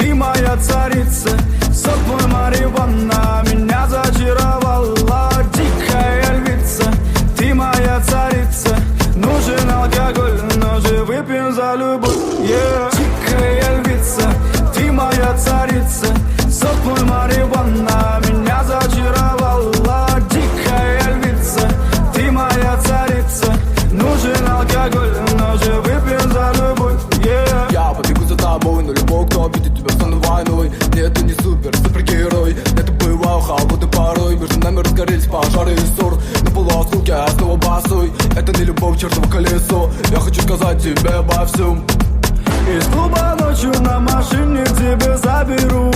ты моя царица. Сок мой марихуана меня зачаровала. Дикая львица, ты моя царица. Нужен алкоголь, но же выпьем за любовь, yeah. Дикая львица, ты моя царица. Сок мой марихуана меня зачаровала. Дикая львица, ты моя царица. Нужен алкоголь, но же выпьем за любовь, yeah. Я побегу за тобой, но любой, кто обидит тебя, стану войной. Нет, ты не супергерой. Это бывало холодно порой. Между нами разгорелись пожары и ссор. На полуосколке я снова босой. Это не любовь, чертово колесо. Я хочу сказать тебе обо всем. Из клуба ночью на машине к тебе заберу.